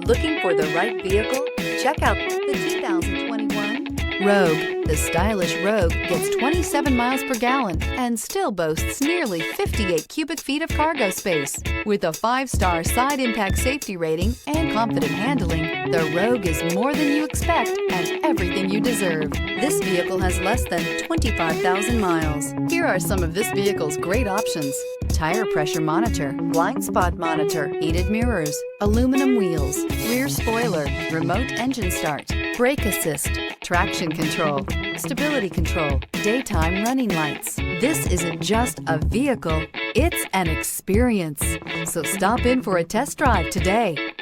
Looking for the right vehicle? Check out the 2021 Rogue. The stylish Rogue gets 27 miles per gallon and still boasts nearly 58 cubic feet of cargo space. With a 5-star side impact safety rating and confident handling, the Rogue is more than you expect and everything you deserve. This vehicle has less than 25,000 miles. Here are some of this vehicle's great options: tire pressure monitor, blind spot monitor, heated mirrors, aluminum wheels, rear spoiler, remote engine start, brake assist, traction control, stability control, daytime running lights. This isn't just a vehicle, it's an experience. So stop in for a test drive today.